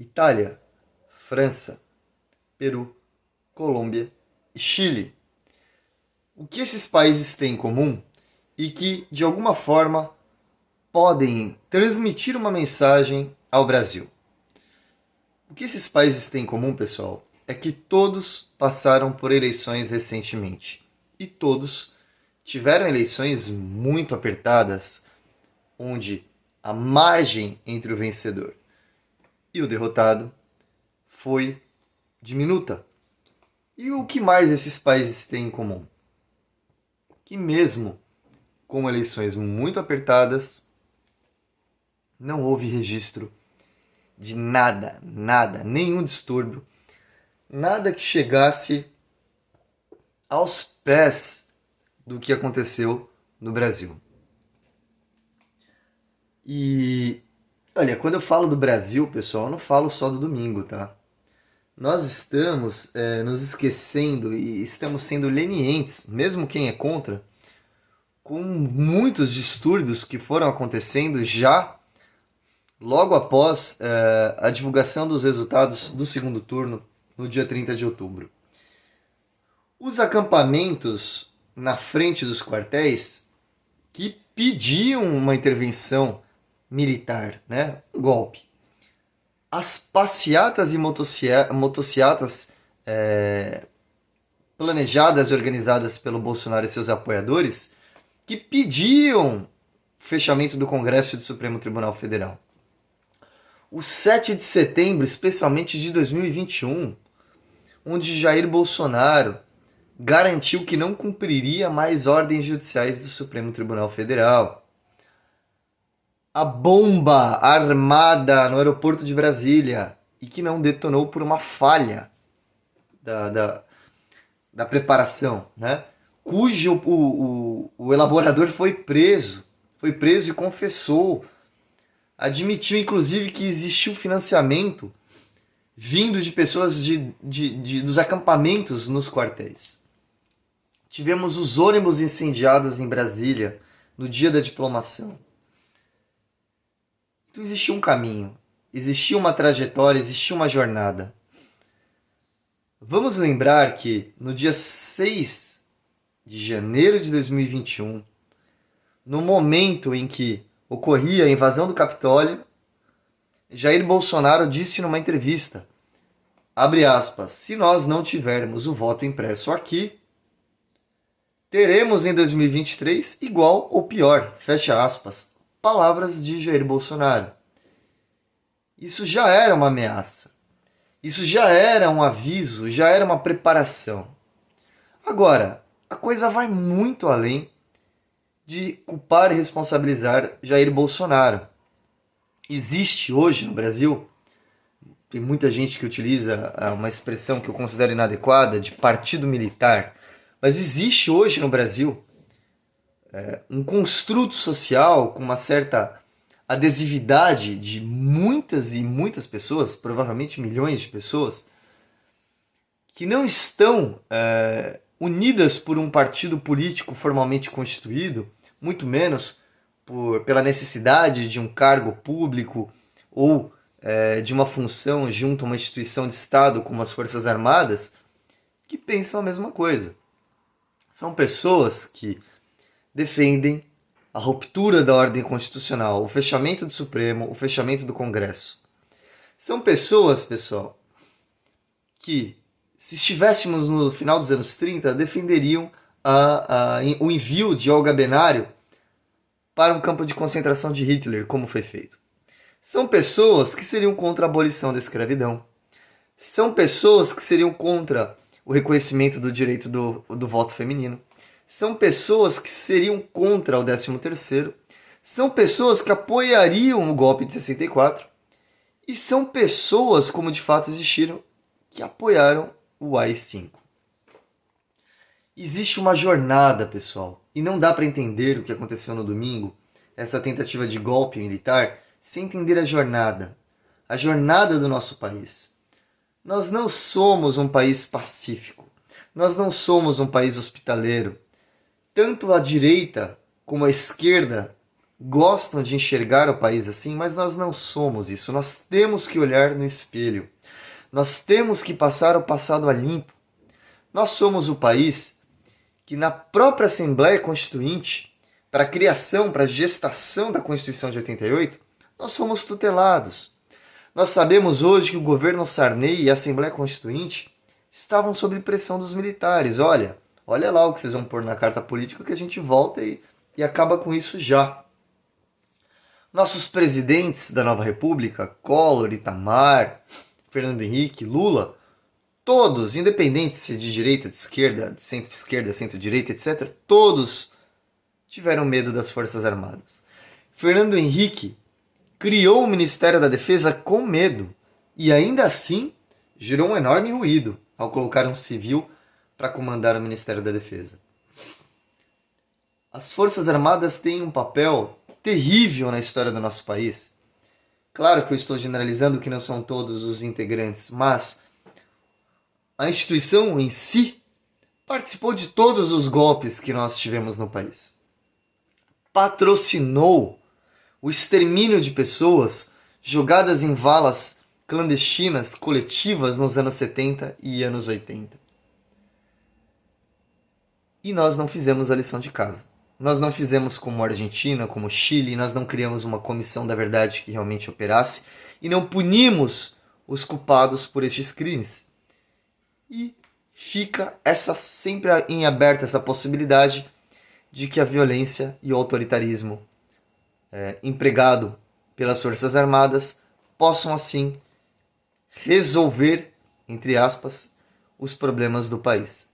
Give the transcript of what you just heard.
Itália, França, Peru, Colômbia e Chile. O que esses países têm em comum e que, de alguma forma, podem transmitir uma mensagem ao Brasil? O que esses países têm em comum, pessoal, é que todos passaram por eleições recentemente. E todos tiveram eleições muito apertadas, onde a margem entre o vencedor e o derrotado foi diminuta. E o que mais esses países têm em comum? Que mesmo com eleições muito apertadas, não houve registro de nada, nenhum distúrbio, nada que chegasse aos pés do que aconteceu no Brasil. E olha, quando eu falo do Brasil, pessoal, eu não falo só do domingo, tá? Nós estamos nos esquecendo e estamos sendo lenientes, mesmo quem é contra, com muitos distúrbios que foram acontecendo já logo após a divulgação dos resultados do segundo turno, no dia 30 de outubro. Os acampamentos na frente dos quartéis que pediam uma intervenção militar, né? Um golpe. As passeatas e motociatas planejadas e organizadas pelo Bolsonaro e seus apoiadores que pediam fechamento do Congresso e do Supremo Tribunal Federal. O 7 de setembro, especialmente de 2021, onde Jair Bolsonaro garantiu que não cumpriria mais ordens judiciais do Supremo Tribunal Federal. A bomba armada no aeroporto de Brasília e que não detonou por uma falha da preparação, né? Cujo o elaborador foi preso e confessou, admitiu inclusive que existiu financiamento vindo de pessoas dos acampamentos nos quartéis. Tivemos os ônibus incendiados em Brasília no dia da diplomação. Então existia um caminho, existia uma trajetória, existia uma jornada. Vamos lembrar que no dia 6 de janeiro de 2021, no momento em que ocorria a invasão do Capitólio, Jair Bolsonaro disse numa entrevista, abre aspas, se nós não tivermos o voto impresso aqui, teremos em 2023 igual ou pior, fecha aspas. Palavras de Jair Bolsonaro. Isso já era uma ameaça. Isso já era um aviso, já era uma preparação. Agora, a coisa vai muito além de culpar e responsabilizar Jair Bolsonaro. Existe hoje no Brasil, tem muita gente que utiliza uma expressão que eu considero inadequada, de partido militar, mas existe hoje no Brasil um construto social com uma certa adesividade de muitas e muitas pessoas, provavelmente milhões de pessoas, que não estão unidas por um partido político formalmente constituído, muito menos pela necessidade de um cargo público ou de uma função junto a uma instituição de Estado como as Forças Armadas, que pensam a mesma coisa. São pessoas que defendem a ruptura da ordem constitucional, o fechamento do Supremo, o fechamento do Congresso. São pessoas, pessoal, que, se estivéssemos no final dos anos 30, defenderiam o envio de Olga Benário para um campo de concentração de Hitler, como foi feito. São pessoas que seriam contra a abolição da escravidão. São pessoas que seriam contra o reconhecimento do direito do voto feminino. São pessoas que seriam contra o 13º. São pessoas que apoiariam o golpe de 64. E são pessoas, como de fato existiram, que apoiaram o AI-5. Existe uma jornada, pessoal, e não dá para entender o que aconteceu no domingo, essa tentativa de golpe militar, sem entender a jornada do nosso país. Nós não somos um país pacífico, nós não somos um país hospitaleiro. Tanto a direita como a esquerda gostam de enxergar o país assim, mas nós não somos isso. Nós temos que olhar no espelho. Nós temos que passar o passado a limpo. Nós somos o país que na própria Assembleia Constituinte, para a criação, para a gestação da Constituição de 88, nós somos tutelados. Nós sabemos hoje que o governo Sarney e a Assembleia Constituinte estavam sob pressão dos militares. Olha lá o que vocês vão pôr na carta política que a gente volta e acaba com isso já. Nossos presidentes da nova república, Collor, Itamar, Fernando Henrique, Lula, todos, independente se de direita, de centro-esquerda, centro-direita, etc., todos tiveram medo das Forças Armadas. Fernando Henrique criou o Ministério da Defesa com medo e ainda assim gerou um enorme ruído ao colocar um civil para comandar o Ministério da Defesa. As Forças Armadas têm um papel terrível na história do nosso país. Claro que eu estou generalizando que não são todos os integrantes, mas a instituição em si participou de todos os golpes que nós tivemos no país. Patrocinou o extermínio de pessoas jogadas em valas clandestinas, coletivas nos anos 70 e anos 80. E nós não fizemos a lição de casa. Nós não fizemos como a Argentina, como o Chile, nós não criamos uma comissão da verdade que realmente operasse e não punimos os culpados por estes crimes. E fica sempre em aberto essa possibilidade de que a violência e o autoritarismo empregado pelas Forças Armadas possam assim resolver, entre aspas, os problemas do país.